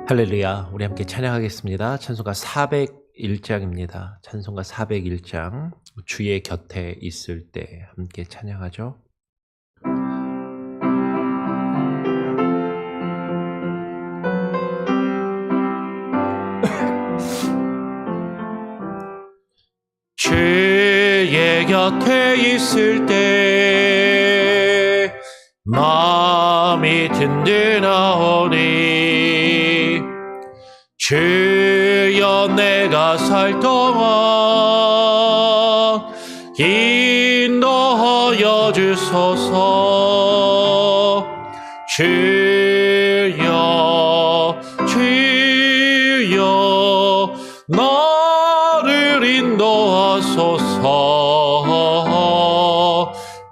할렐루야. 우리 함께 찬양하겠습니다. 찬송가 401장입니다. 찬송가 401장. 주의 곁에 있을 때 함께 찬양하죠. 주의 곁에 있을 때 마음이 든든하오니 주여 내가 살 동안 인도하여 주소서. 주여 주여 나를 인도하소서.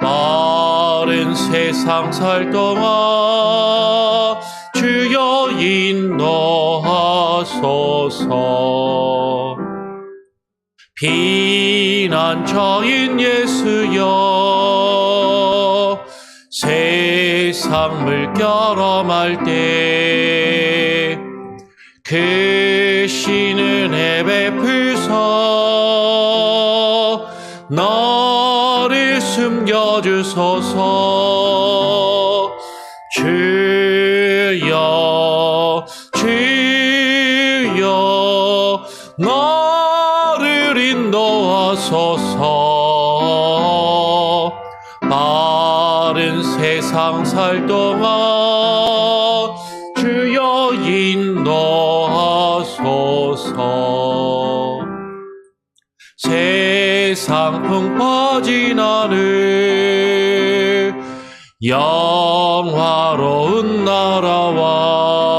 빠른 세상 살 동안 주여 인도하소서. 피난처인 예수여 세상 물결험할 때 그 신은 베푸소 나를 숨겨주소서. 주여 주여 나를 인도하소서. 빠른 세상 살 동안 주여 인도하소서. 세상 풍 퍼진 하늘 영화로운 나라와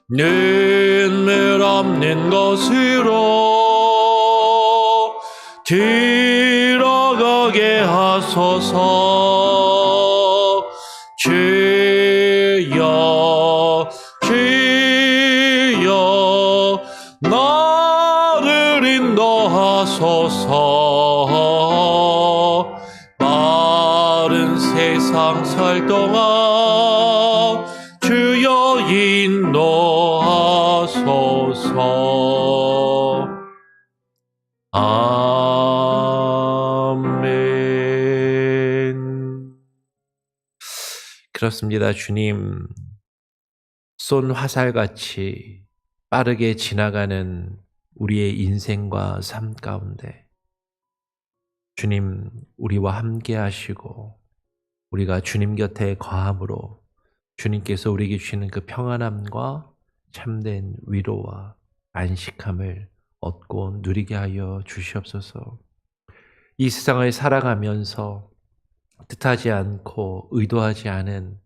눈물 없는 곳으로 들어가게 하소서. 주여 주여 나를 인도하소서. 빠른 세상 살 동안 주여 인도하소서. 아멘. 그렇습니다. 주님, 쏜 화살같이 빠르게 지나가는 우리의 인생과 삶 가운데 주님, 우리와 함께 하시고 우리가 주님 곁에 거함으로 주님께서 우리에게 주시는 그 평안함과 참된 위로와 안식함을 얻고 누리게 하여 주시옵소서. 이 세상을 살아가면서 뜻하지 않고 의도하지 않은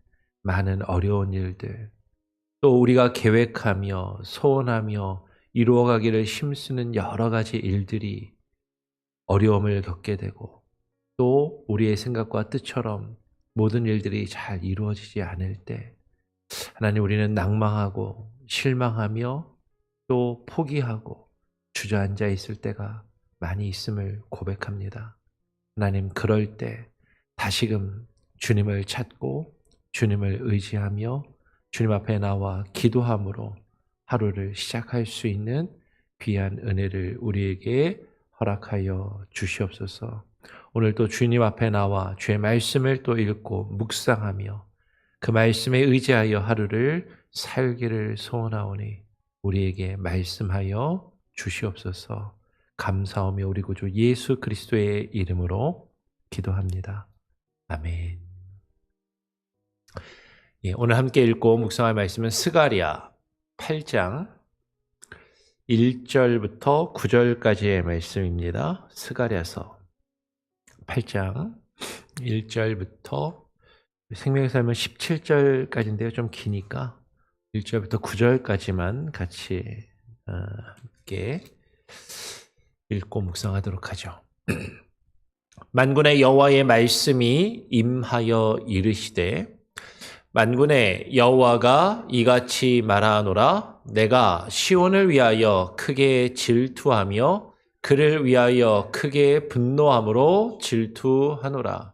많은 어려운 일들, 또 우리가 계획하며 소원하며 이루어가기를 힘쓰는 여러 가지 일들이 어려움을 겪게 되고, 또 우리의 생각과 뜻처럼 모든 일들이 잘 이루어지지 않을 때 하나님, 우리는 낭망하고 실망하며 또 포기하고 주저앉아 있을 때가 많이 있음을 고백합니다. 하나님, 그럴 때 다시금 주님을 찾고 주님을 의지하며 주님 앞에 나와 기도함으로 하루를 시작할 수 있는 귀한 은혜를 우리에게 허락하여 주시옵소서. 오늘도 주님 앞에 나와 주의 말씀을 또 읽고 묵상하며 그 말씀에 의지하여 하루를 살기를 소원하오니 우리에게 말씀하여 주시옵소서. 감사하며 우리 구주 예수 그리스도의 이름으로 기도합니다. 아멘. 오늘 함께 읽고 묵상할 말씀은 스가랴 8장 1절부터 9절까지의 말씀입니다. 스가랴서 8장 1절부터 생명의 삶은 17절까지인데요. 좀 기니까 1절부터 9절까지만 같이 함께 읽고 묵상하도록 하죠. 만군의 여호와의 말씀이 임하여 이르시되, 만군의 여호와가 이같이 말하노라. 내가 시온을 위하여 크게 질투하며 그를 위하여 크게 분노함으로 질투하노라.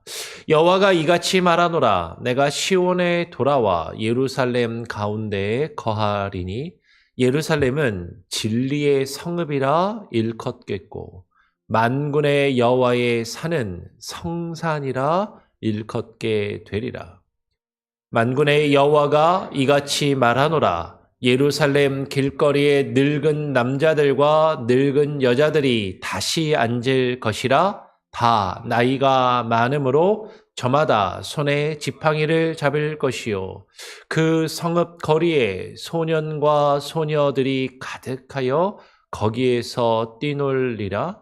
여호와가 이같이 말하노라. 내가 시온에 돌아와 예루살렘 가운데에 거하리니 예루살렘은 진리의 성읍이라 일컫겠고 만군의 여호와의 산은 성산이라 일컫게 되리라. 만군의 여호와가 이같이 말하노라. 예루살렘 길거리에 늙은 남자들과 늙은 여자들이 다시 앉을 것이라. 다 나이가 많으므로 저마다 손에 지팡이를 잡을 것이요 그 성읍 거리에 소년과 소녀들이 가득하여 거기에서 뛰놀리라.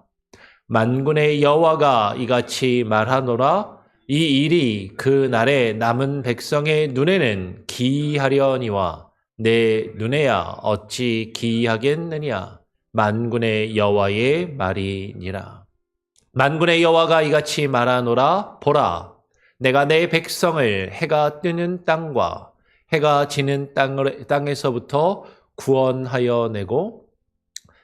만군의 여호와가 이같이 말하노라. 이 일이 그 날에 남은 백성의 눈에는 기이하려니와 내 눈에야 어찌 기이하겠느냐. 만군의 여호와의 말이니라. 만군의 여호와가 이같이 말하노라. 보라, 내가 내 백성을 해가 뜨는 땅과 해가 지는 땅에서부터 구원하여 내고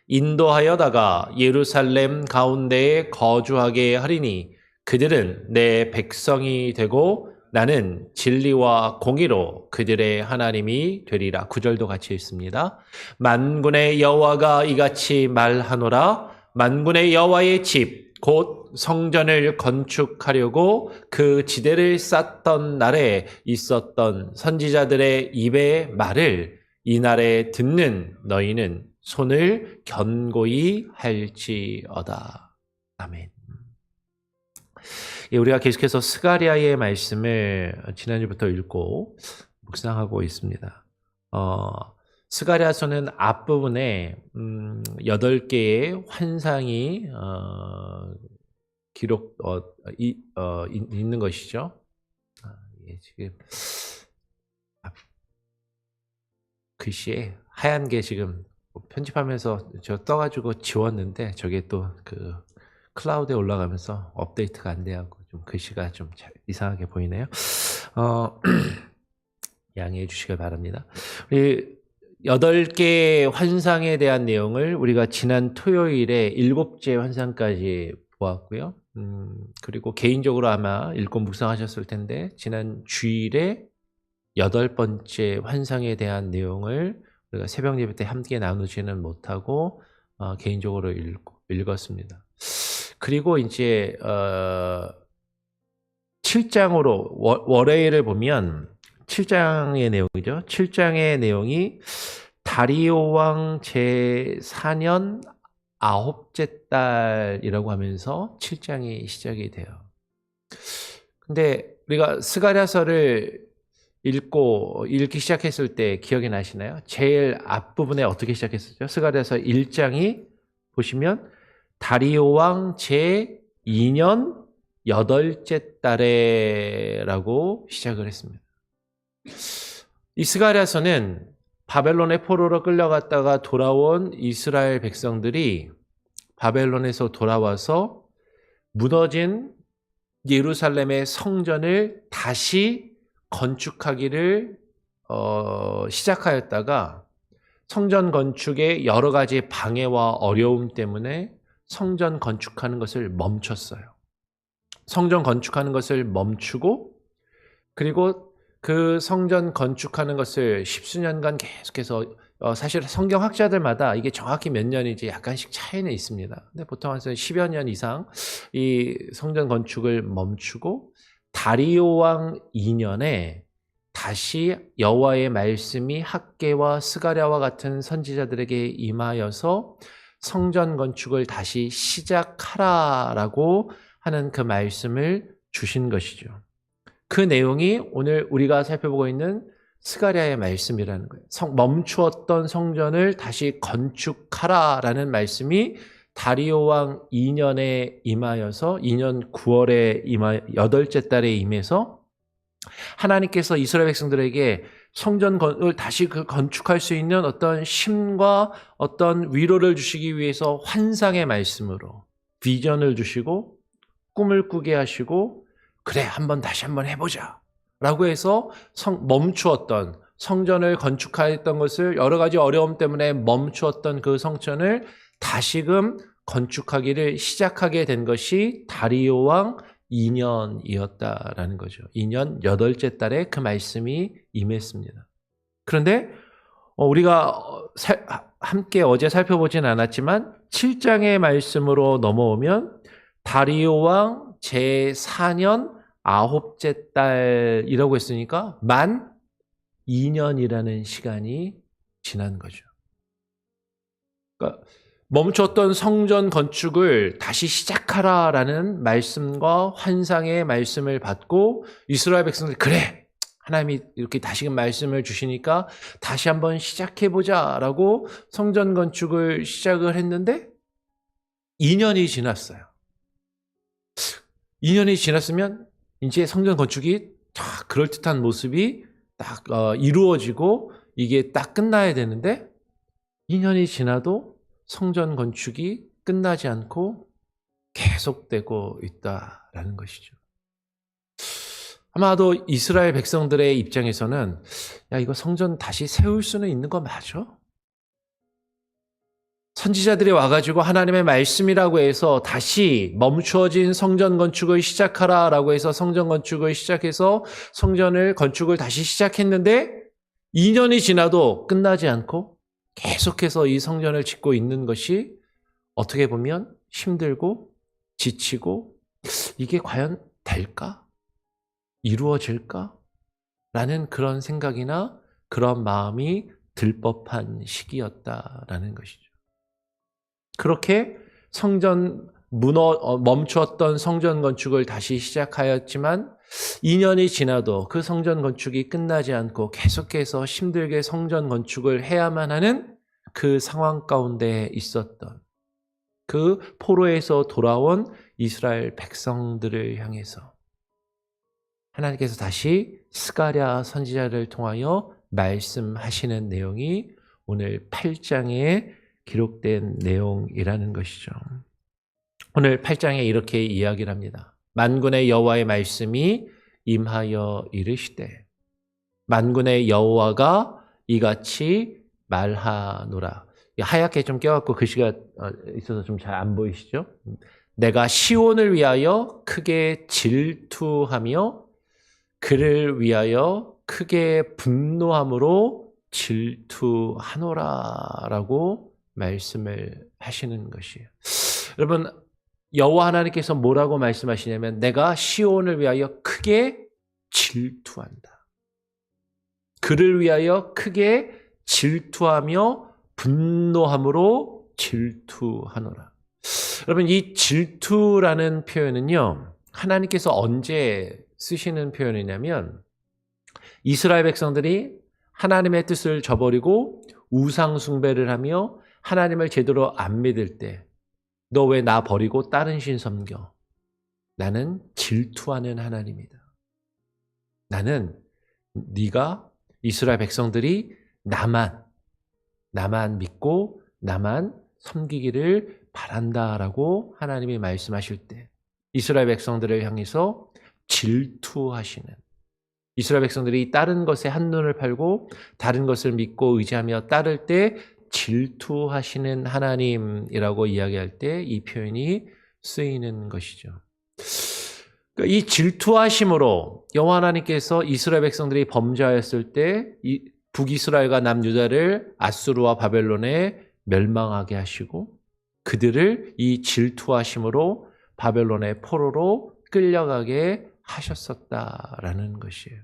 인도하여다가 예루살렘 가운데에 거주하게 하리니 그들은 내 백성이 되고 나는 진리와 공의로 그들의 하나님이 되리라. 9절도 같이 읽습니다. 만군의 여호와가 이같이 말하노라. 만군의 여호와의 집 곧 성전을 건축하려고 그 지대를 쌓던 날에 있었던 선지자들의 입의 말을 이날에 듣는 너희는 손을 견고히 할지어다. 아멘. 우리가 계속해서 스가랴의 말씀을 지난주부터 읽고 묵상하고 있습니다. 스가랴서는 앞부분에 8개의 환상이 있는 것이죠. 지금 글씨에 하얀 게 지금 편집하면서 저 떠가지고 지웠는데 저게 또 그 클라우드에 올라가면서 업데이트가 안 돼갖고 좀 글씨가 좀 이상하게 보이네요. 양해해 주시길 바랍니다. 우리 8개의 환상에 대한 내용을 우리가 지난 토요일에 7째 환상까지 보았고요. 그리고 개인적으로 아마 읽고 묵상하셨을 텐데 지난 주일에 8번째 환상에 대한 내용을 우리가 새벽 예배 때 함께 나누지는 못하고 개인적으로 읽었습니다. 그리고 이제 7장으로 월요일을 보면 7장의 내용이죠. 7장의 내용이 다리오 왕 제4년 9째 달이라고 하면서 7장이 시작이 돼요. 근데 우리가 스가랴서를 읽기 시작했을 때 기억이 나시나요? 제일 앞부분에 어떻게 시작했었죠? 스가랴서 1장이 보시면 다리오 왕 제2년 8째 달에라고 시작을 했습니다. 이 스가랴서는 바벨론의 포로로 끌려갔다가 돌아온 이스라엘 백성들이 바벨론에서 돌아와서 무너진 예루살렘의 성전을 다시 건축하기를 시작하였다가 성전 건축의 여러 가지 방해와 어려움 때문에 성전 건축하는 것을 멈췄어요. 성전 건축하는 것을 멈추고 그리고 그 성전 건축하는 것을 10수년간 계속해서 사실 성경학자들마다 이게 정확히 몇 년인지 약간씩 차이는 있습니다. 근데 보통 한 10여 년 이상 이 성전 건축을 멈추고 다리오 왕 2년에 다시 여호와의 말씀이 학개와 스가랴와 같은 선지자들에게 임하여서 성전 건축을 다시 시작하라라고 하는 그 말씀을 주신 것이죠. 그 내용이 오늘 우리가 살펴보고 있는 스가랴의 말씀이라는 거예요. 멈추었던 성전을 다시 건축하라라는 말씀이 다리오 왕 2년에 임하여서 2년 9월에 8째 달에 임해서 하나님께서 이스라엘 백성들에게 성전을 다시 건축할 수 있는 어떤 힘과 어떤 위로를 주시기 위해서 환상의 말씀으로 비전을 주시고 꿈을 꾸게 하시고 그래 다시 한번 해보자 라고 해서 멈추었던 성전을 건축하였던 것을 여러 가지 어려움 때문에 멈추었던 그 성전을 다시금 건축하기를 시작하게 된 것이 다리오 왕 2년이었다라는 거죠. 2년 8째 달에 그 말씀이 임했습니다. 그런데 우리가 함께 어제 살펴보진 않았지만 7장의 말씀으로 넘어오면 다리오 왕 제4년 9째 달이라고 했으니까 만 2년이라는 시간이 지난 거죠. 그러니까 멈췄던 성전 건축을 다시 시작하라라는 말씀과 환상의 말씀을 받고 이스라엘 백성들이 그래! 하나님이 이렇게 다시금 말씀을 주시니까 다시 한번 시작해보자라고 성전 건축을 시작을 했는데 2년이 지났어요. 2년이 지났으면 이제 성전 건축이 다 그럴듯한 모습이 딱 이루어지고 이게 딱 끝나야 되는데 2년이 지나도 성전 건축이 끝나지 않고 계속되고 있다라는 것이죠. 아마도 이스라엘 백성들의 입장에서는 야 이거 성전 다시 세울 수는 있는 거 맞아? 선지자들이 와가지고 하나님의 말씀이라고 해서 다시 멈추어진 성전 건축을 시작하라라고 해서 성전 건축을 시작해서 성전을 건축을 다시 시작했는데 2년이 지나도 끝나지 않고 계속해서 이 성전을 짓고 있는 것이 어떻게 보면 힘들고 지치고 이게 과연 될까? 이루어질까? 라는 그런 생각이나 그런 마음이 들 법한 시기였다라는 것이죠. 그렇게 멈추었던 성전 건축을 다시 시작하였지만 2년이 지나도 그 성전 건축이 끝나지 않고 계속해서 힘들게 성전 건축을 해야만 하는 그 상황 가운데 있었던 그 포로에서 돌아온 이스라엘 백성들을 향해서 하나님께서 다시 스가랴 선지자를 통하여 말씀하시는 내용이 오늘 8장에 기록된 내용이라는 것이죠. 오늘 8장에 이렇게 이야기를 합니다. 만군의 여호와의 말씀이 임하여 이르시되 만군의 여호와가 이같이 말하노라. 하얗게 좀 껴갖고 글씨가 있어서 좀 잘 안 보이시죠? 내가 시온을 위하여 크게 질투하며 그를 위하여 크게 분노함으로 질투하노라라고 말씀을 하시는 것이에요. 여러분 여호와 하나님께서 뭐라고 말씀하시냐면 내가 시온을 위하여 크게 질투한다. 그를 위하여 크게 질투하며 분노함으로 질투하노라. 여러분 이 질투라는 표현은요. 하나님께서 언제 쓰시는 표현이냐면 이스라엘 백성들이 하나님의 뜻을 저버리고 우상 숭배를 하며 하나님을 제대로 안 믿을 때 너 왜 나 버리고 다른 신 섬겨? 나는 질투하는 하나님이다. 나는 네가 이스라엘 백성들이 나만 믿고 나만 섬기기를 바란다라고 하나님이 말씀하실 때 이스라엘 백성들을 향해서 질투하시는 이스라엘 백성들이 다른 것에 한눈을 팔고 다른 것을 믿고 의지하며 따를 때 질투하시는 하나님이라고 이야기할 때 이 표현이 쓰이는 것이죠. 그러니까 이 질투하심으로 여호와 하나님께서 이스라엘 백성들이 범죄하였을 때 북이스라엘과 남유다를 아수르와 바벨론에 멸망하게 하시고 그들을 이 질투하심으로 바벨론의 포로로 끌려가게 하셨었다라는 것이에요.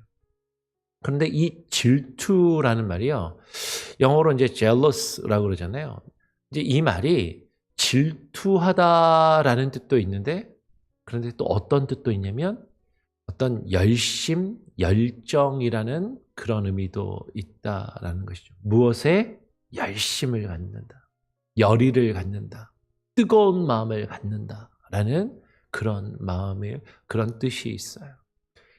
그런데 이 질투라는 말이요. 영어로 이제 jealous라고 그러잖아요. 이제 이 말이 질투하다라는 뜻도 있는데 그런데 또 어떤 뜻도 있냐면 어떤 열심, 열정이라는 그런 의미도 있다라는 것이죠. 무엇에 열심을 갖는다. 열의를 갖는다. 뜨거운 마음을 갖는다라는 그런 마음의 그런 뜻이 있어요.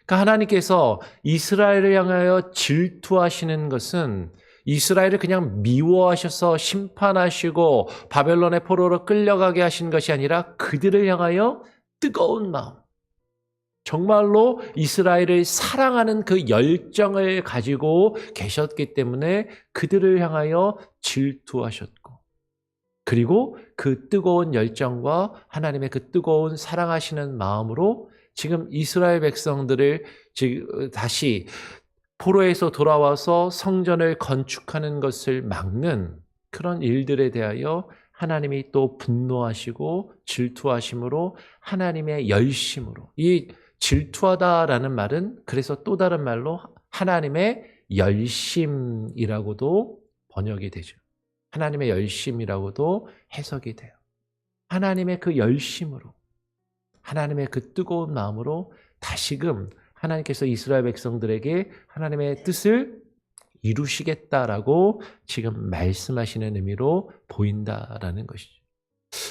그러니까 하나님께서 이스라엘을 향하여 질투하시는 것은 이스라엘을 그냥 미워하셔서 심판하시고 바벨론의 포로로 끌려가게 하신 것이 아니라 그들을 향하여 뜨거운 마음, 정말로 이스라엘을 사랑하는 그 열정을 가지고 계셨기 때문에 그들을 향하여 질투하셨고 그리고 그 뜨거운 열정과 하나님의 그 뜨거운 사랑하시는 마음으로 지금 이스라엘 백성들을 지금 다시 포로에서 돌아와서 성전을 건축하는 것을 막는 그런 일들에 대하여 하나님이 또 분노하시고 질투하심으로 하나님의 열심으로, 이 질투하다라는 말은 그래서 또 다른 말로 하나님의 열심이라고도 번역이 되죠. 하나님의 열심이라고도 해석이 돼요. 하나님의 그 열심으로, 하나님의 그 뜨거운 마음으로 다시금 하나님께서 이스라엘 백성들에게 하나님의 뜻을 이루시겠다라고 지금 말씀하시는 의미로 보인다라는 것이죠.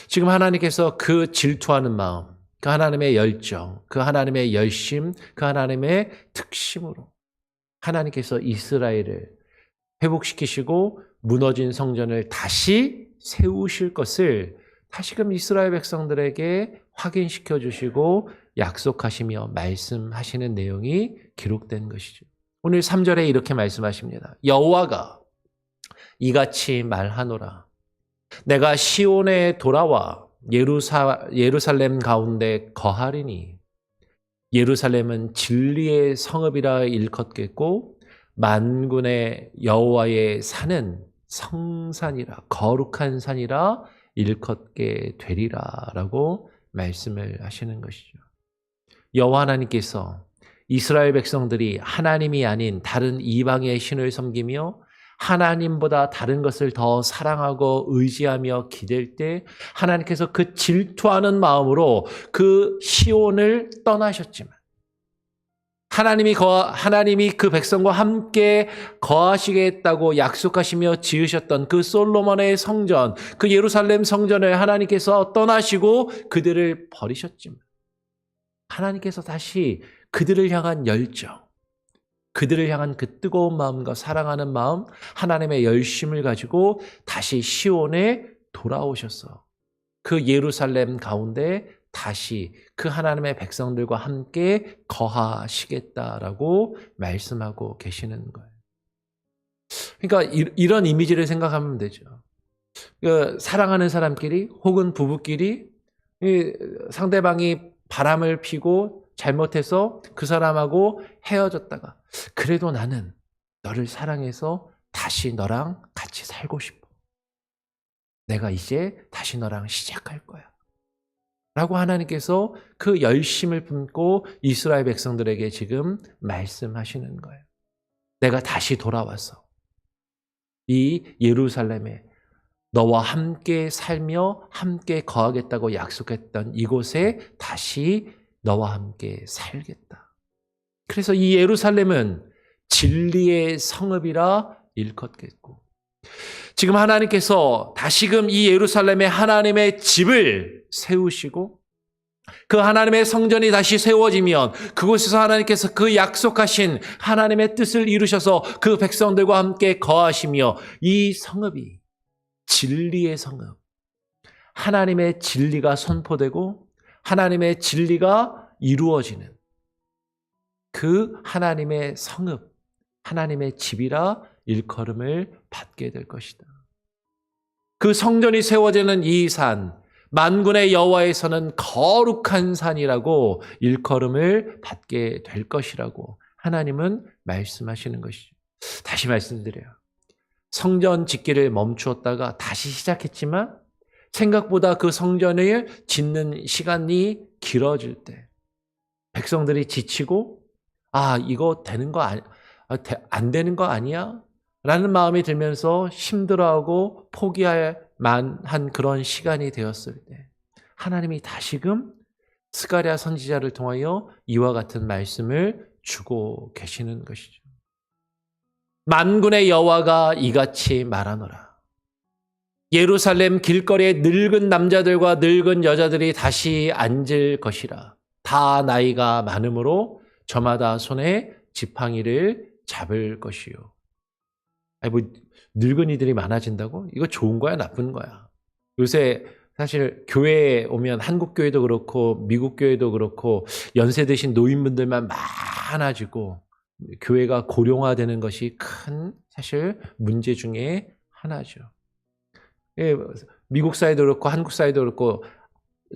지금 하나님께서 그 질투하는 마음, 그 하나님의 열정, 그 하나님의 열심, 그 하나님의 특심으로 하나님께서 이스라엘을 회복시키시고 무너진 성전을 다시 세우실 것을 다시금 이스라엘 백성들에게 확인시켜 주시고 약속하시며 말씀하시는 내용이 기록된 것이죠. 오늘 3절에 이렇게 말씀하십니다. 여호와가 이같이 말하노라. 내가 시온에 돌아와 예루살렘 가운데 거하리니 예루살렘은 진리의 성읍이라 일컫겠고 만군의 여호와의 산은 성산이라 거룩한 산이라 일컫게 되리라 라고 말씀을 하시는 것이죠. 여호와 하나님께서 이스라엘 백성들이 하나님이 아닌 다른 이방의 신을 섬기며 하나님보다 다른 것을 더 사랑하고 의지하며 기댈 때 하나님께서 그 질투하는 마음으로 그 시온을 떠나셨지만 하나님이 그 백성과 함께 거하시겠다고 약속하시며 지으셨던 그 솔로몬의 성전, 그 예루살렘 성전을 하나님께서 떠나시고 그들을 버리셨지만 하나님께서 다시 그들을 향한 열정, 그들을 향한 그 뜨거운 마음과 사랑하는 마음, 하나님의 열심을 가지고 다시 시온에 돌아오셔서 그 예루살렘 가운데 다시 그 하나님의 백성들과 함께 거하시겠다라고 말씀하고 계시는 거예요. 그러니까 이런 이미지를 생각하면 되죠. 사랑하는 사람끼리 혹은 부부끼리 상대방이 바람을 피고 잘못해서 그 사람하고 헤어졌다가 그래도 나는 너를 사랑해서 다시 너랑 같이 살고 싶어. 내가 이제 다시 너랑 시작할 거야. 라고 하나님께서 그 열심을 품고 이스라엘 백성들에게 지금 말씀하시는 거예요. 내가 다시 돌아와서 이 예루살렘에 너와 함께 살며 함께 거하겠다고 약속했던 이곳에 다시 너와 함께 살겠다. 그래서 이 예루살렘은 진리의 성읍이라 일컫겠고 지금 하나님께서 다시금 이 예루살렘에 하나님의 집을 세우시고 그 하나님의 성전이 다시 세워지면 그곳에서 하나님께서 그 약속하신 하나님의 뜻을 이루셔서 그 백성들과 함께 거하시며 이 성읍이 진리의 성읍, 하나님의 진리가 선포되고 하나님의 진리가 이루어지는 그 하나님의 성읍, 하나님의 집이라 일컬음을 받게 될 것이다. 그 성전이 세워지는 이 산, 만군의 여호와에서는 거룩한 산이라고 일컬음을 받게 될 것이라고 하나님은 말씀하시는 것이죠. 다시 말씀드려요. 성전 짓기를 멈추었다가 다시 시작했지만 생각보다 그 성전을 짓는 시간이 길어질 때 백성들이 지치고 이거 되는 거 안 되는 거 아니야? 라는 마음이 들면서 힘들어하고 포기할 만한 그런 시간이 되었을 때 하나님이 다시금 스가랴 선지자를 통하여 이와 같은 말씀을 주고 계시는 것이죠. 만군의 여호와가 이같이 말하노라. 예루살렘 길거리에 늙은 남자들과 늙은 여자들이 다시 앉을 것이라. 다 나이가 많으므로 저마다 손에 지팡이를 잡을 것이요. 늙은이들이 많아진다고? 이거 좋은 거야, 나쁜 거야? 요새 사실 교회에 오면 한국 교회도 그렇고 미국 교회도 그렇고 연세 드신 노인분들만 많아지고 교회가 고령화되는 것이 큰 사실 문제 중에 하나죠. 예, 미국 사회도 그렇고 한국 사회도 그렇고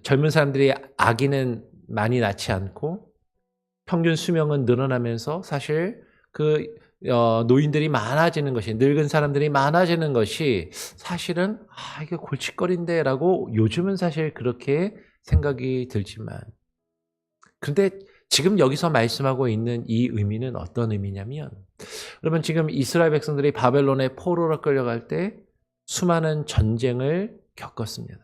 젊은 사람들이 아기는 많이 낳지 않고 평균 수명은 늘어나면서 사실 노인들이 많아지는 것이, 늙은 사람들이 많아지는 것이 사실은 이게 골칫거리인데라고 요즘은 사실 그렇게 생각이 들지만, 그런데 지금 여기서 말씀하고 있는 이 의미는 어떤 의미냐면, 여러분 지금 이스라엘 백성들이 바벨론의 포로로 끌려갈 때 수많은 전쟁을 겪었습니다.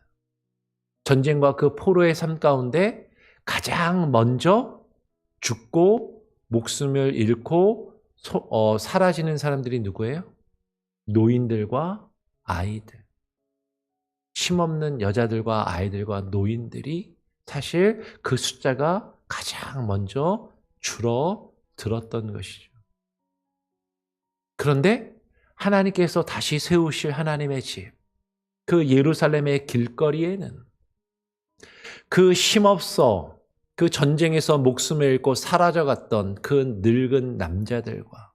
전쟁과 그 포로의 삶 가운데 가장 먼저 죽고 목숨을 잃고 사라지는 사람들이 누구예요? 노인들과 아이들. 힘없는 여자들과 아이들과 노인들이 사실 그 숫자가 가장 먼저 줄어들었던 것이죠. 그런데 하나님께서 다시 세우실 하나님의 집, 그 예루살렘의 길거리에는 그 힘없어 그 전쟁에서 목숨을 잃고 사라져갔던 그 늙은 남자들과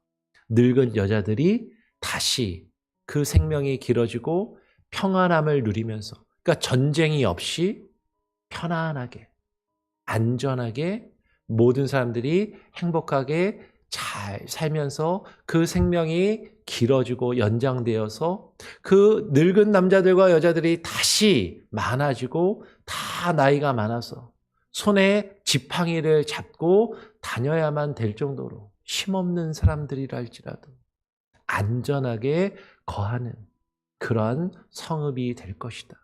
늙은 여자들이 다시 그 생명이 길어지고 평안함을 누리면서, 그러니까 전쟁이 없이 편안하게 안전하게 모든 사람들이 행복하게 잘 살면서 그 생명이 길어지고 연장되어서 그 늙은 남자들과 여자들이 다시 많아지고 다 나이가 많아서 손에 지팡이를 잡고 다녀야만 될 정도로 힘없는 사람들이라 할지라도 안전하게 거하는 그러한 성읍이 될 것이다.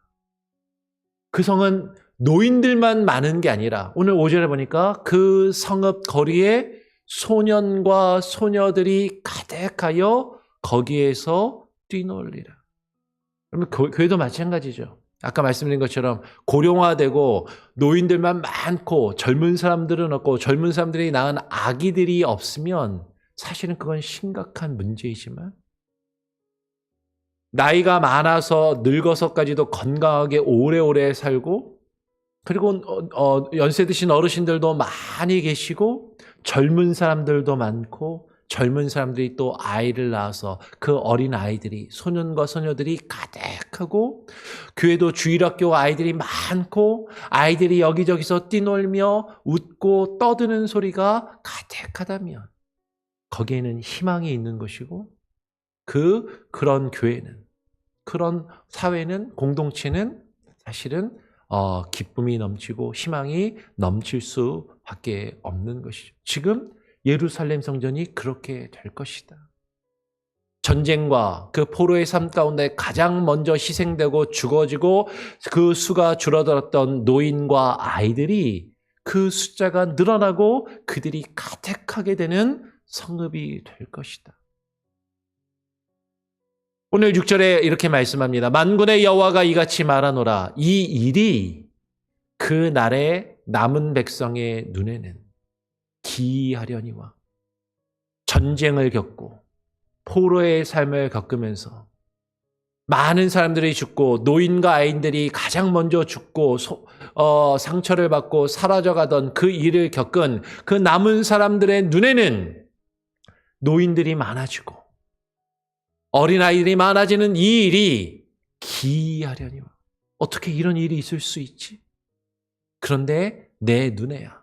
그 성은 노인들만 많은 게 아니라 오늘 5절에 보니까 그 성읍 거리에 소년과 소녀들이 가득하여 거기에서 뛰놀리라. 그러면 교회도 마찬가지죠. 아까 말씀드린 것처럼 고령화되고 노인들만 많고 젊은 사람들은 없고 젊은 사람들이 낳은 아기들이 없으면 사실은 그건 심각한 문제이지만, 나이가 많아서 늙어서까지도 건강하게 오래오래 살고, 그리고 연세 드신 어르신들도 많이 계시고 젊은 사람들도 많고 젊은 사람들이 또 아이를 낳아서 그 어린 아이들이, 소년과 소녀들이 가득하고, 교회도 주일학교 아이들이 많고 아이들이 여기저기서 뛰놀며 웃고 떠드는 소리가 가득하다면 거기에는 희망이 있는 것이고, 그런 교회는, 그런 사회는, 공동체는 사실은 기쁨이 넘치고 희망이 넘칠 수밖에 없는 것이죠. 지금 예루살렘 성전이 그렇게 될 것이다. 전쟁과 그 포로의 삶 가운데 가장 먼저 희생되고 죽어지고 그 수가 줄어들었던 노인과 아이들이, 그 숫자가 늘어나고 그들이 가득하게 되는 성읍이 될 것이다. 오늘 6절에 이렇게 말씀합니다. 만군의 여호와가 이같이 말하노라. 이 일이 그 날에 남은 백성의 눈에는 기이하려니와, 전쟁을 겪고 포로의 삶을 겪으면서 많은 사람들이 죽고 노인과 아이들이 가장 먼저 죽고 상처를 받고 사라져가던 그 일을 겪은 그 남은 사람들의 눈에는 노인들이 많아지고 어린아이들이 많아지는 이 일이 기이하려니와. 어떻게 이런 일이 있을 수 있지? 그런데 내 눈에야,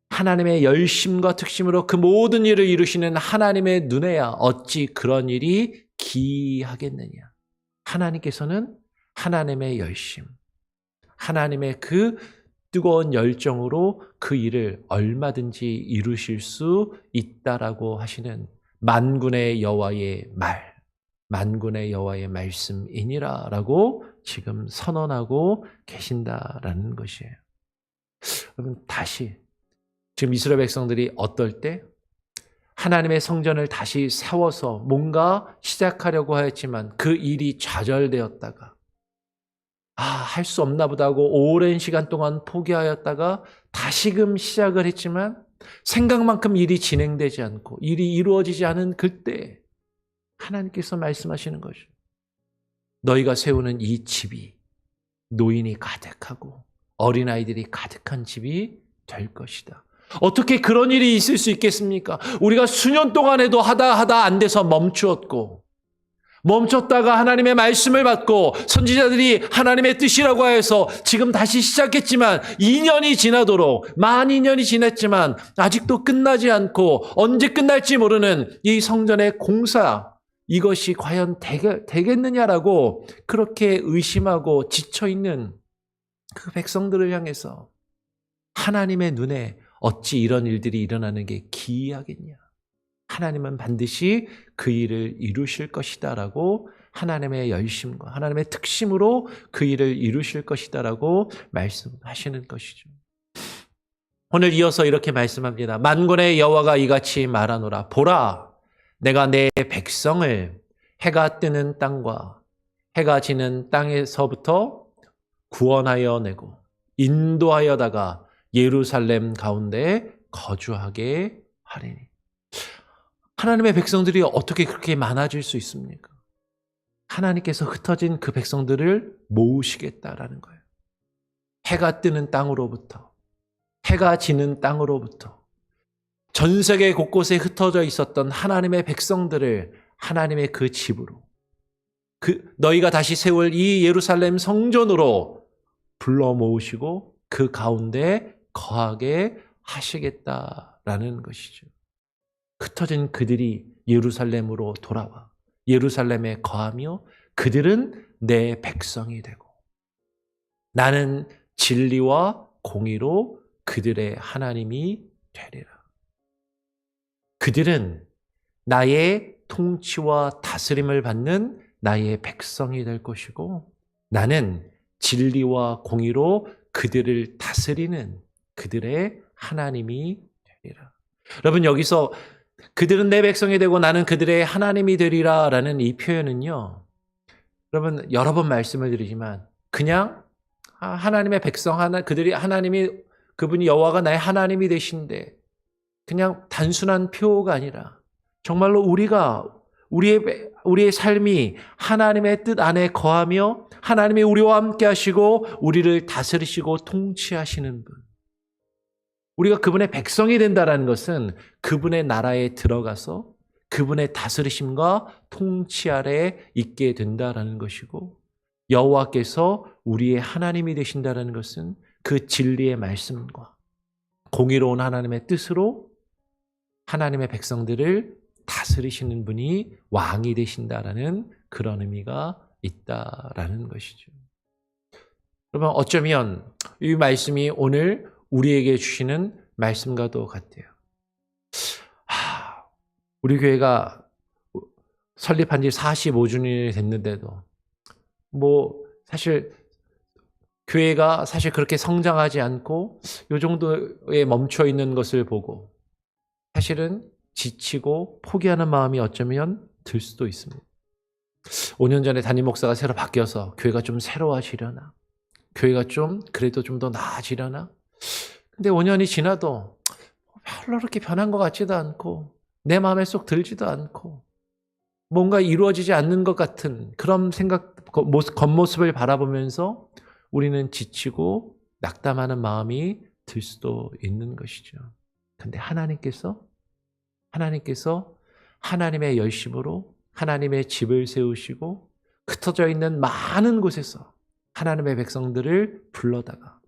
하나님의 열심과 특심으로 그 모든 일을 이루시는 하나님의 눈에야 어찌 그런 일이 기이하겠느냐. 하나님께서는 하나님의 열심, 하나님의 그 뜨거운 열정으로 그 일을 얼마든지 이루실 수 있다라고 하시는 만군의 여호와의 말, 만군의 여호와의 말씀이니라라고 지금 선언하고 계신다라는 것이에요. 여러분, 다시 지금 이스라엘 백성들이 어떨 때 하나님의 성전을 다시 세워서 뭔가 시작하려고 하였지만 그 일이 좌절되었다가 할 수 없나 보다 하고 오랜 시간 동안 포기하였다가 다시금 시작을 했지만 생각만큼 일이 진행되지 않고 일이 이루어지지 않은 그때 하나님께서 말씀하시는 거죠. 너희가 세우는 이 집이 노인이 가득하고 어린아이들이 가득한 집이 될 것이다. 어떻게 그런 일이 있을 수 있겠습니까? 우리가 수년 동안 해도 하다 안 돼서 멈추었고 멈췄다가 하나님의 말씀을 받고 선지자들이 하나님의 뜻이라고 하여서 지금 다시 시작했지만 2년이 지나도록 만 2년이 지났지만 아직도 끝나지 않고 언제 끝날지 모르는 이 성전의 공사, 이것이 과연 되겠느냐라고 그렇게 의심하고 지쳐있는 그 백성들을 향해서 하나님의 눈에 어찌 이런 일들이 일어나는 게 기이하겠냐. 하나님은 반드시 그 일을 이루실 것이다 라고 하나님의 열심과 하나님의 특심으로 그 일을 이루실 것이다 라고 말씀하시는 것이죠. 오늘 이어서 이렇게 말씀합니다. 만군의 여호와가 이같이 말하노라. 보라, 내가 내 백성을 해가 뜨는 땅과 해가 지는 땅에서부터 구원하여 내고 인도하여다가 예루살렘 가운데 거주하게 하리니. 하나님의 백성들이 어떻게 그렇게 많아질 수 있습니까? 하나님께서 흩어진 그 백성들을 모으시겠다라는 거예요. 해가 뜨는 땅으로부터, 해가 지는 땅으로부터 전 세계 곳곳에 흩어져 있었던 하나님의 백성들을 하나님의 그 집으로, 너희가 다시 세울 이 예루살렘 성전으로 불러 모으시고 그 가운데 거하게 하시겠다라는 것이죠. 흩어진 그들이 예루살렘으로 돌아와 예루살렘에 거하며 그들은 내 백성이 되고 나는 진리와 공의로 그들의 하나님이 되리라. 그들은 나의 통치와 다스림을 받는 나의 백성이 될 것이고 나는 진리와 공의로 그들을 다스리는 그들의 하나님이 되리라. 여러분, 여기서 그들은 내 백성이 되고 나는 그들의 하나님이 되리라 라는 이 표현은요, 여러분 여러 번 말씀을 드리지만 그냥 하나님의 백성 그들이 하나님이 그분이 여호와가 나의 하나님이 되신데 그냥 단순한 표가 아니라 정말로 우리의 삶이 하나님의 뜻 안에 거하며 하나님이 우리와 함께 하시고 우리를 다스리시고 통치하시는 분. 우리가 그분의 백성이 된다는 것은 그분의 나라에 들어가서 그분의 다스리심과 통치 아래 있게 된다는 것이고, 여호와께서 우리의 하나님이 되신다는 것은 그 진리의 말씀과 공의로운 하나님의 뜻으로 하나님의 백성들을 다스리시는 분이 왕이 되신다라는 그런 의미가 있다라는 것이죠. 여러분, 어쩌면 이 말씀이 오늘 우리에게 주시는 말씀과도 같아요. 우리 교회가 설립한 지 45주년이 됐는데도 사실 교회가 사실 그렇게 성장하지 않고 이 정도에 멈춰 있는 것을 보고 사실은 지치고 포기하는 마음이 어쩌면 들 수도 있습니다. 5년 전에 담임 목사가 새로 바뀌어서 교회가 좀 새로워지려나? 교회가 좀 그래도 좀 더 나아지려나? 근데 5년이 지나도 별로 그렇게 변한 것 같지도 않고 내 마음에 쏙 들지도 않고 뭔가 이루어지지 않는 것 같은 그런 겉모습을 바라보면서 우리는 지치고 낙담하는 마음이 들 수도 있는 것이죠. 근데 하나님께서 하나님의 열심으로 하나님의 집을 세우시고 흩어져 있는 많은 곳에서 하나님의 백성들을 불러다가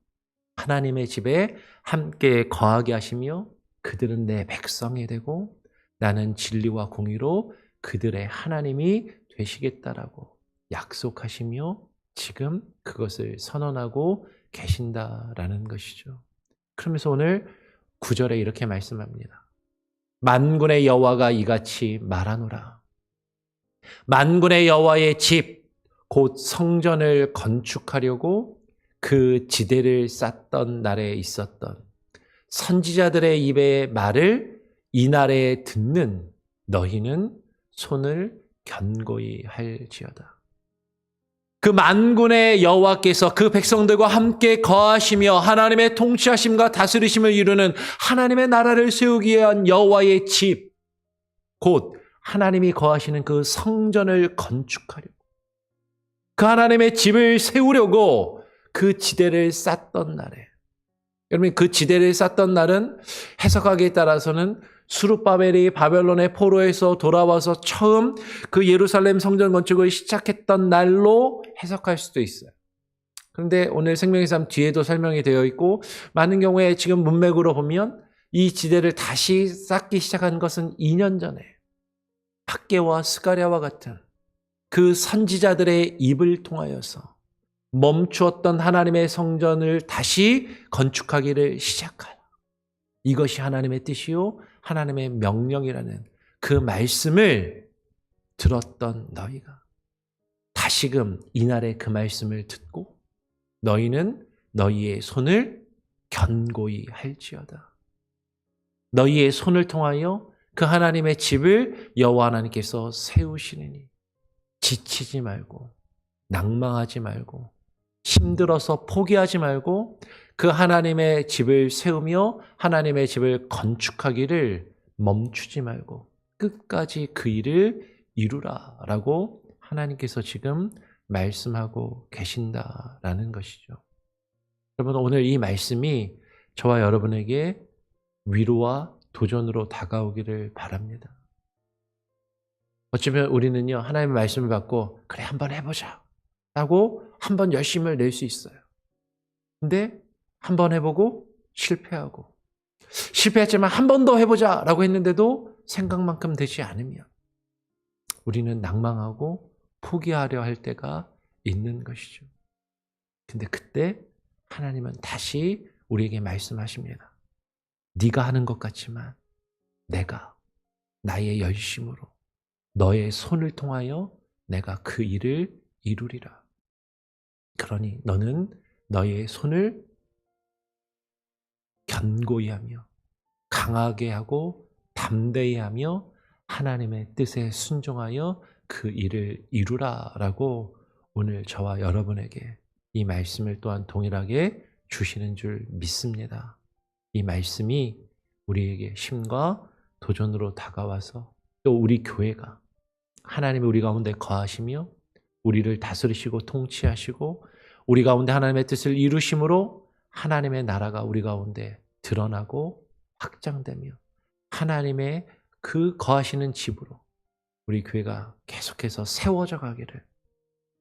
하나님의 집에 함께 거하게 하시며 그들은 내 백성이 되고 나는 진리와 공의로 그들의 하나님이 되시겠다라고 약속하시며 지금 그것을 선언하고 계신다라는 것이죠. 그러면서 오늘 9절에 이렇게 말씀합니다. 만군의 여호와가 이같이 말하노라. 만군의 여호와의 집 곧 성전을 건축하려고 그 지대를 쌓던 날에 있었던 선지자들의 입의 말을 이날에 듣는 너희는 손을 견고히 할지어다. 그 만군의 여호와께서 그 백성들과 함께 거하시며 하나님의 통치하심과 다스리심을 이루는 하나님의 나라를 세우기 위한 여호와의 집, 곧 하나님이 거하시는 그 성전을 건축하려고 그 하나님의 집을 세우려고 그 지대를 쌓던 날에, 여러분 그 지대를 쌓던 날은 해석하기에 따라서는 스룹바벨이 바벨론의 포로에서 돌아와서 처음 그 예루살렘 성전 건축을 시작했던 날로 해석할 수도 있어요. 그런데 오늘 생명의 삶 뒤에도 설명이 되어 있고 많은 경우에 지금 문맥으로 보면 이 지대를 다시 쌓기 시작한 것은 2년 전에 학개와 스가랴와 같은 그 선지자들의 입을 통하여서 멈추었던 하나님의 성전을 다시 건축하기를 시작하라. 이것이 하나님의 뜻이요 하나님의 명령이라는 그 말씀을 들었던 너희가 다시금 이날의 그 말씀을 듣고 너희는 너희의 손을 견고히 할지어다. 너희의 손을 통하여 그 하나님의 집을 여호와 하나님께서 세우시느니 지치지 말고 낭망하지 말고 힘들어서 포기하지 말고 그 하나님의 집을 세우며 하나님의 집을 건축하기를 멈추지 말고 끝까지 그 일을 이루라라고 하나님께서 지금 말씀하고 계신다라는 것이죠. 여러분, 오늘 이 말씀이 저와 여러분에게 위로와 도전으로 다가오기를 바랍니다. 어쩌면 우리는요, 하나님의 말씀을 받고 그래 한번 해보자 라고 한번 열심을 낼 수 있어요. 근데 한번 해보고 실패하고 실패했지만 한 번 더 해보자 라고 했는데도 생각만큼 되지 않으면 우리는 낭망하고 포기하려 할 때가 있는 것이죠. 근데 그때 하나님은 다시 우리에게 말씀하십니다. 네가 하는 것 같지만 내가 나의 열심으로 너의 손을 통하여 내가 그 일을 이루리라. 그러니 너는 너의 손을 견고히 하며 강하게 하고 담대히 하며 하나님의 뜻에 순종하여 그 일을 이루라라고 오늘 저와 여러분에게 이 말씀을 또한 동일하게 주시는 줄 믿습니다. 이 말씀이 우리에게 힘과 도전으로 다가와서 또 우리 교회가 하나님이 우리 가운데 거하시며 우리를 다스리시고 통치하시고 우리 가운데 하나님의 뜻을 이루심으로 하나님의 나라가 우리 가운데 드러나고 확장되며 하나님의 그 거하시는 집으로 우리 교회가 계속해서 세워져 가기를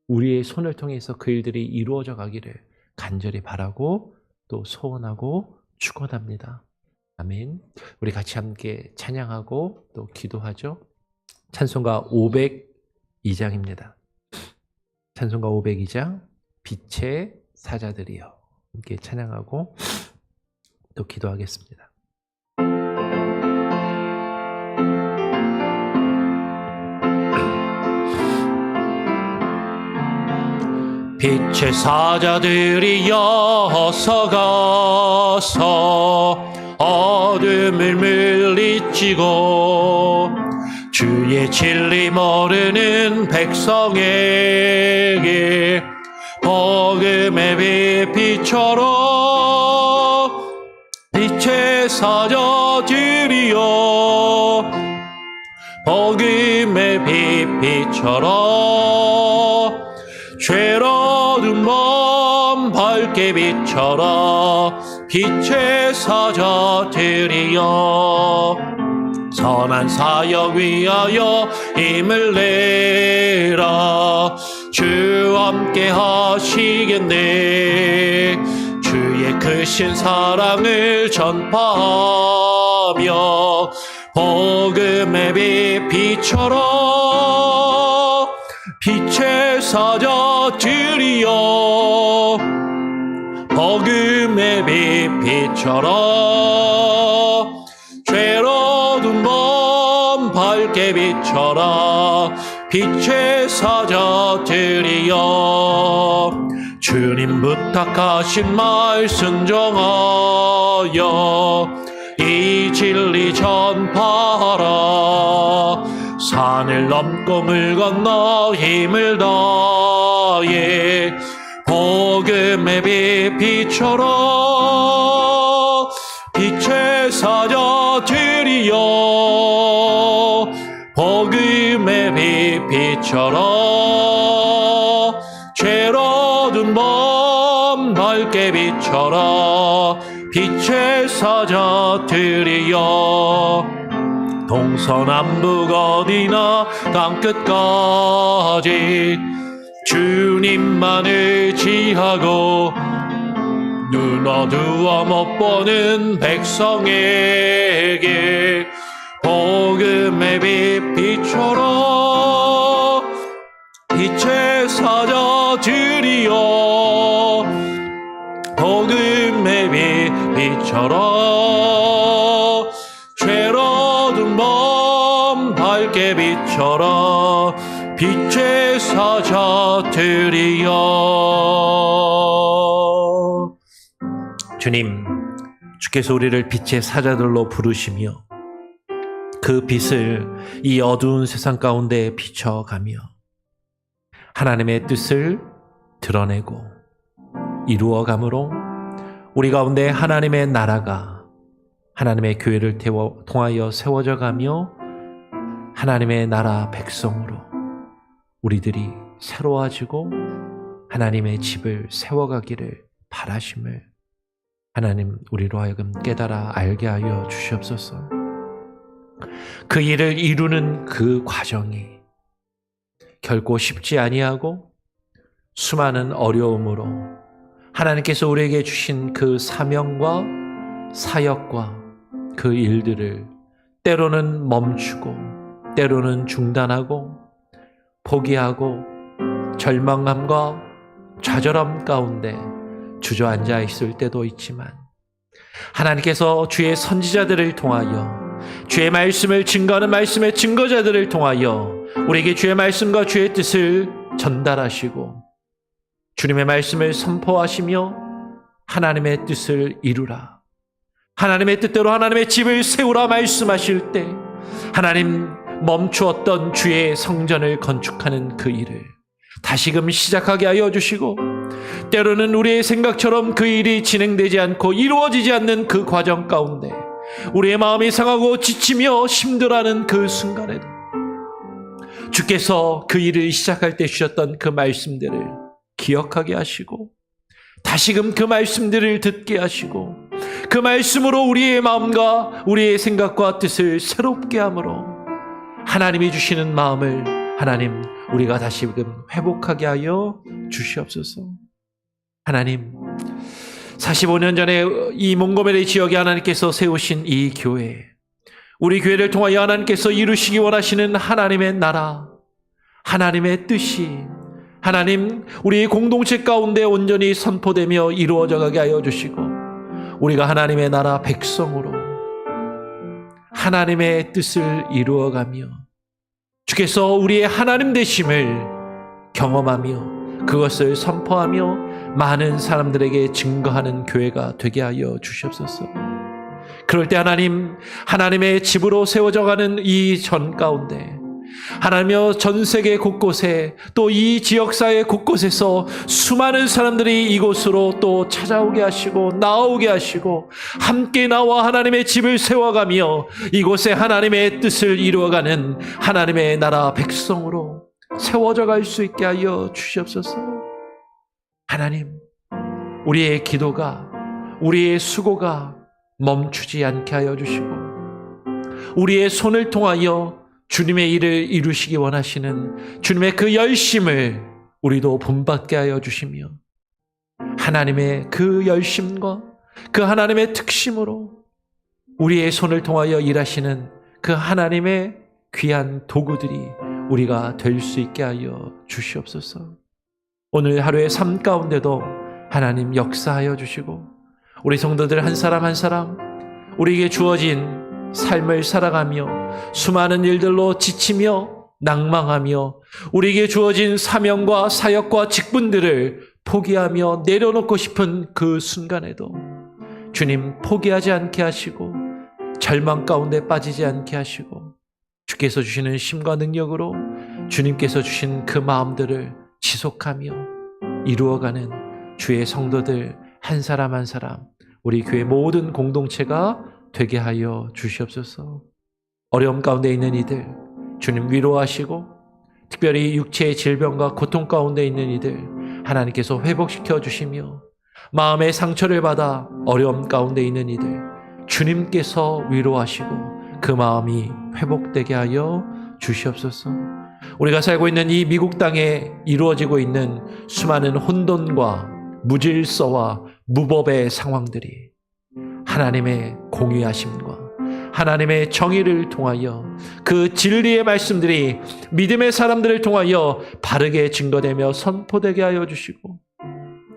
우리의 손을 통해서 그 일들이 이루어져 가기를 간절히 바라고 또 소원하고 축원합니다. 아멘. 우리 같이 함께 찬양하고 또 기도하죠. 찬송가 502장입니다. 찬송가 502장 빛의 사자들이여 함께 찬양하고 또 기도하겠습니다. 빛의 사자들이여 어서 가서 어둠을 물리치고 주의 진리 모르는 백성에게 복음의 빛처럼 빛의 사자들이여 복음의 빛처럼 죄로운 몸 밝게 비춰라 빛의 사자들이여 선한 사역 위하여 힘을 내라 주 함께 하시겠네 주의 크신 사랑을 전파하며 복음의 빛처럼 빛의 사자들이여 복음의 빛처럼 죄로운 몸 밝게 비춰라 빛의 사자들이여 주님 부탁하신 말 순종하여 이 진리 전파하라 산을 넘고 물 건너 힘을 다해 복음의 빛처럼 빛의 사자들이여 복음의 빛처럼 죄로운 몸 밝게 비춰라 빛의 사자들이여 동서남북 어디나 땅끝까지 주님만을 지하고 눈 어두워 못 보는 백성에게 복음의 빛 비춰라 빛의 사자들이여 복음의 빛 비춰라 죄로든 밤 밝게 비춰라 빛의 사자들이여. 주님, 주께서 우리를 빛의 사자들로 부르시며 그 빛을 이 어두운 세상 가운데 비춰가며 하나님의 뜻을 드러내고 이루어가므로 우리 가운데 하나님의 나라가 하나님의 교회를 통하여 세워져 가며 하나님의 나라 백성으로 우리들이 새로워지고 하나님의 집을 세워가기를 바라심을 하나님 우리로 하여금 깨달아 알게 하여 주시옵소서. 그 일을 이루는 그 과정이 결코 쉽지 아니하고 수많은 어려움으로 하나님께서 우리에게 주신 그 사명과 사역과 그 일들을 때로는 멈추고 때로는 중단하고 포기하고 절망감과 좌절함 가운데 주저앉아 있을 때도 있지만 하나님께서 주의 선지자들을 통하여 주의 말씀을 증거하는 말씀의 증거자들을 통하여 우리에게 주의 말씀과 주의 뜻을 전달하시고 주님의 말씀을 선포하시며 하나님의 뜻을 이루라 하나님의 뜻대로 하나님의 집을 세우라 말씀하실 때 하나님 멈추었던 주의 성전을 건축하는 그 일을 다시금 시작하게 하여 주시고 때로는 우리의 생각처럼 그 일이 진행되지 않고 이루어지지 않는 그 과정 가운데 우리의 마음이 상하고 지치며 힘들어하는 그 순간에도 주께서 그 일을 시작할 때 주셨던 그 말씀들을 기억하게 하시고 다시금 그 말씀들을 듣게 하시고 그 말씀으로 우리의 마음과 우리의 생각과 뜻을 새롭게 함으로 하나님이 주시는 마음을 하나님 우리가 다시금 회복하게 하여 주시옵소서. 하나님 45년 전에 이 몽고메리 지역에 하나님께서 세우신 이 교회 우리 교회를 통하여 하나님께서 이루시기 원하시는 하나님의 나라 하나님의 뜻이 하나님 우리 공동체 가운데 온전히 선포되며 이루어져 가게 하여 주시고 우리가 하나님의 나라 백성으로 하나님의 뜻을 이루어가며 주께서 우리의 하나님 되심을 경험하며 그것을 선포하며 많은 사람들에게 증거하는 교회가 되게 하여 주시옵소서. 그럴 때 하나님 하나님의 집으로 세워져 가는 이 전 가운데 하나님여 전 세계 곳곳에 또 이 지역사회 곳곳에서 수많은 사람들이 이곳으로 또 찾아오게 하시고 나오게 하시고 함께 나와 하나님의 집을 세워가며 이곳에 하나님의 뜻을 이루어가는 하나님의 나라 백성으로 세워져 갈 수 있게 하여 주시옵소서. 하나님 우리의 기도가 우리의 수고가 멈추지 않게 하여 주시고 우리의 손을 통하여 주님의 일을 이루시기 원하시는 주님의 그 열심을 우리도 본받게 하여 주시며 하나님의 그 열심과 그 하나님의 특심으로 우리의 손을 통하여 일하시는 그 하나님의 귀한 도구들이 우리가 될 수 있게 하여 주시옵소서. 오늘 하루의 삶 가운데도 하나님 역사하여 주시고 우리 성도들 한 사람 한 사람 우리에게 주어진 삶을 살아가며 수많은 일들로 지치며 낭망하며 우리에게 주어진 사명과 사역과 직분들을 포기하며 내려놓고 싶은 그 순간에도 주님 포기하지 않게 하시고 절망 가운데 빠지지 않게 하시고 주께서 주시는 힘과 능력으로 주님께서 주신 그 마음들을 지속하며 이루어가는 주의 성도들 한 사람 한 사람 우리 교회 모든 공동체가 되게 하여 주시옵소서. 어려움 가운데 있는 이들 주님 위로하시고 특별히 육체의 질병과 고통 가운데 있는 이들 하나님께서 회복시켜 주시며 마음의 상처를 받아 어려움 가운데 있는 이들 주님께서 위로하시고 그 마음이 회복되게 하여 주시옵소서. 우리가 살고 있는 이 미국 땅에 이루어지고 있는 수많은 혼돈과 무질서와 무법의 상황들이 하나님의 공의하심과 하나님의 정의를 통하여 그 진리의 말씀들이 믿음의 사람들을 통하여 바르게 증거되며 선포되게 하여 주시고,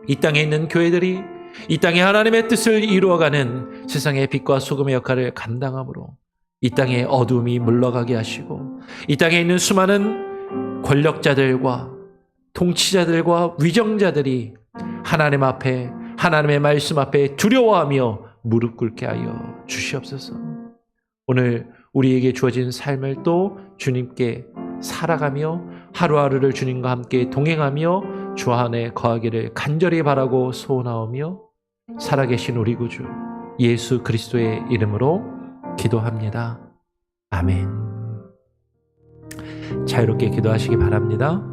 이 땅에 있는 교회들이 이 땅에 하나님의 뜻을 이루어가는 세상의 빛과 소금의 역할을 감당함으로 이 땅의 어둠이 물러가게 하시고, 이 땅에 있는 수많은 권력자들과 통치자들과 위정자들이 하나님 앞에, 하나님의 말씀 앞에 두려워하며 무릎 꿇게 하여 주시옵소서. 오늘 우리에게 주어진 삶을 또 주님께 살아가며 하루하루를 주님과 함께 동행하며 주 안에 거하기를 간절히 바라고 소원하오며, 살아계신 우리 구주 예수 그리스도의 이름으로 기도합니다. 아멘. 자유롭게 기도하시기 바랍니다.